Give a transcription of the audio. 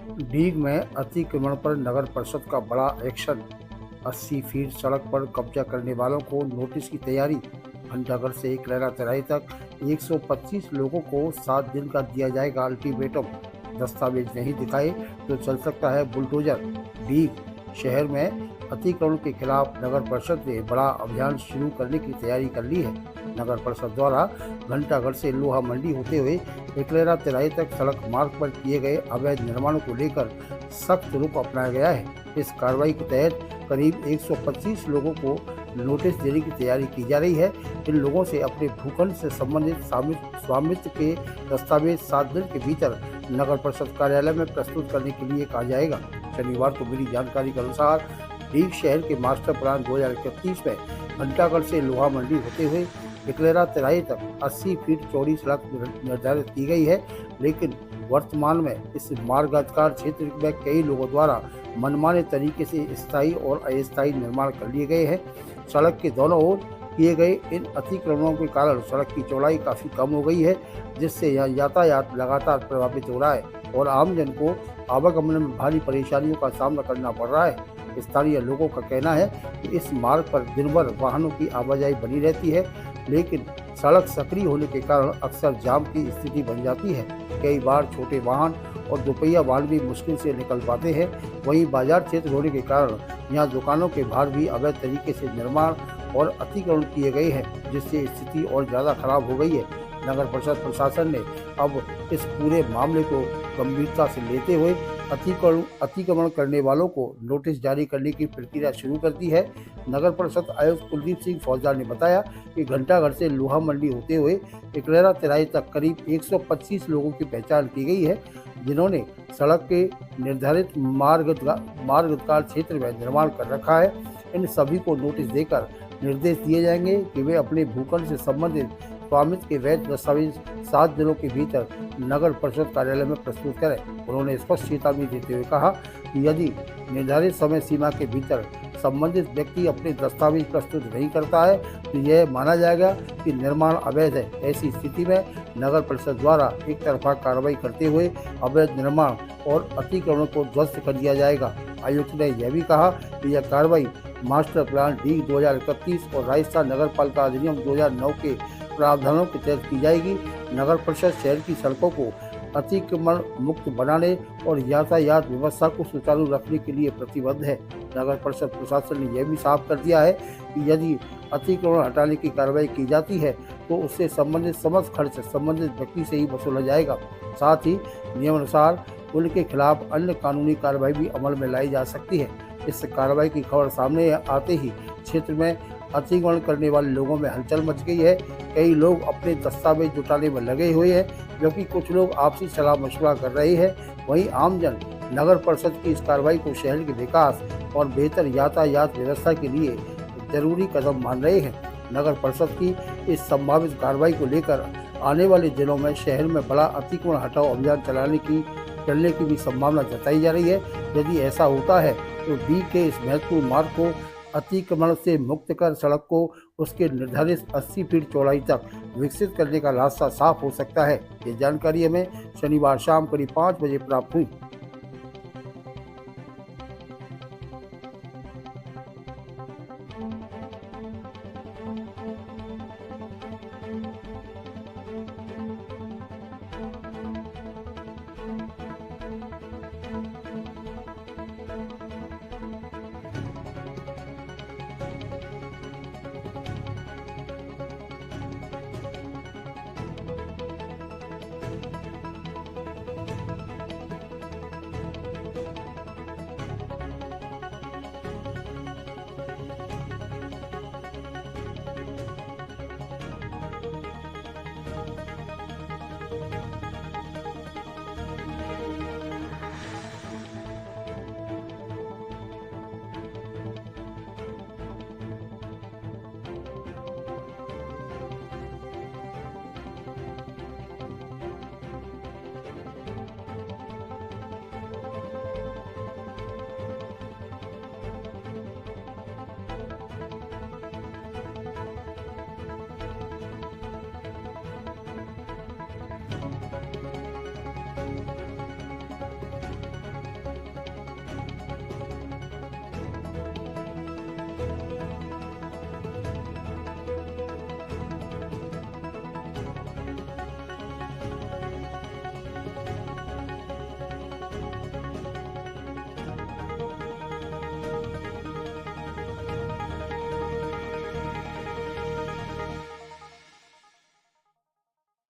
डीग में अतिक्रमण पर नगर परिषद का बड़ा एक्शन। 80 फीट सड़क पर कब्जा करने वालों को नोटिस की तैयारी। घंटाघर से एकलहरा तराई तक 125 लोगों को 7 दिन का दिया जाएगा अल्टीमेटम। दस्तावेज नहीं दिखाए तो चल सकता है बुलडोजर। डीग शहर में अतिक्रमण के खिलाफ नगर परिषद ने बड़ा अभियान शुरू करने की तैयारी कर ली है। नगर परिषद द्वारा घंटाघर से लोहा मंडी होते हुए एकलहरा तिराई तक सड़क मार्ग पर किए गए अवैध निर्माणों को लेकर सख्त रुख अपनाया गया है। इस कार्रवाई के तहत करीब 125 लोगों को नोटिस देने की तैयारी की जा रही है। इन लोगों से अपने भूखंड से संबंधित स्वामित्व के दस्तावेज 7 दिन के भीतर नगर परिषद कार्यालय में प्रस्तुत करने के लिए कहा जाएगा। शनिवार को मिली जानकारी के अनुसार डीग शहर के मास्टर प्लान 2031 में घंटाघर से लोहा मंडी होते हुए एकलहरा तिराई तक 80 फीट चौड़ी सड़क निर्धारित की गई है, लेकिन वर्तमान में इस मार्गाधिकार क्षेत्र में कई लोगों द्वारा मनमाने तरीके से स्थायी और अस्थायी निर्माण कर लिए गए हैं। सड़क के दोनों ओर किए गए इन अतिक्रमणों के कारण सड़क की चौड़ाई काफ़ी कम हो गई है, जिससे यह यातायात लगातार प्रभावित हो रहा है और आमजन को आवागमन में भारी परेशानियों का सामना करना पड़ रहा है। स्थानीय लोगों का कहना है कि इस मार्ग पर दिन भर वाहनों की आवाजाही बनी रहती है, लेकिन सड़क सक्रिय होने के कारण अक्सर जाम की स्थिति बन जाती है। कई बार छोटे वाहन और दोपहिया वाहन भी मुश्किल से निकल पाते हैं। वहीं बाजार क्षेत्र होने के कारण यहाँ दुकानों के बाहर भी अवैध तरीके से निर्माण और अतिक्रमण किए गए हैं, जिससे स्थिति और ज़्यादा खराब हो गई है। नगर परिषद प्रशासन ने अब इस पूरे मामले को गंभीरता से लेते हुए अतिक्रमण करने वालों को नोटिस जारी करने की प्रक्रिया शुरू कर दी है। नगर परिषद आयुक्त कुलदीप सिंह फौजदार ने बताया कि घंटाघर से लोहा मंडी होते हुए एकलहरा तिराई तक करीब 125 लोगों की पहचान की गई है, जिन्होंने सड़क के निर्धारित मार्गाधिकार क्षेत्र में निर्माण कर रखा है। इन सभी को नोटिस देकर निर्देश दिए जाएंगे कि वे अपने भूखंड से संबंधित स्वामित्व के वैध दस्तावेज 7 दिनों के भीतर नगर परिषद कार्यालय में प्रस्तुत करें। उन्होंने स्पष्ट चेतावनी देते हुए कहा कि यदि निर्धारित समय सीमा के भीतर संबंधित व्यक्ति अपने दस्तावेज प्रस्तुत नहीं करता है तो यह माना जाएगा कि निर्माण अवैध है। ऐसी स्थिति में नगर परिषद द्वारा एक तरफा कार्रवाई करते हुए अवैध निर्माण और अतिक्रमण को ध्वस्त कर दिया जाएगा। आयुक्त ने यह भी कहा कि यह कार्रवाई मास्टर प्लान डीग 2031 और राजस्थान नगर पालिका अधिनियम 2009 के प्रावधानों के तहत की जाएगी। नगर परिषद शहर की सड़कों को अतिक्रमण मुक्त बनाने और यातायात व्यवस्था को सुचारू रखने के लिए प्रतिबद्ध है। नगर परिषद प्रशासन ने यह भी साफ कर दिया है कि यदि अतिक्रमण हटाने की कार्रवाई की जाती है तो उससे संबंधित समस्त खर्च संबंधित व्यक्ति से ही वसूला जाएगा। साथ ही नियमानुसार उनके खिलाफ अन्य कानूनी कार्रवाई भी अमल में लाई जा सकती है। इस कार्रवाई की खबर सामने आते ही क्षेत्र में अतिक्रमण करने वाले लोगों में हलचल मच गई है। कई लोग अपने दस्तावेज जुटाने में लगे हुए हैं, जबकि कुछ लोग आपसी सलाह मशवरा कर रहे हैं। वहीं आमजन नगर परिषद की इस कार्रवाई को शहर के विकास और बेहतर यातायात व्यवस्था के लिए जरूरी कदम मान रहे हैं। नगर परिषद की इस संभावित कार्रवाई को लेकर आने वाले दिनों में शहर में बड़ा अतिक्रमण हटाओ अभियान चलने की भी संभावना जताई जा रही है। यदि ऐसा होता है तो डीग के इस महत्वपूर्ण मार्ग को अतिक्रमण से मुक्त कर सड़क को उसके निर्धारित 80 फीट चौड़ाई तक विकसित करने का रास्ता साफ हो सकता है। ये जानकारी हमें शनिवार शाम करीब 5 बजे प्राप्त हुई।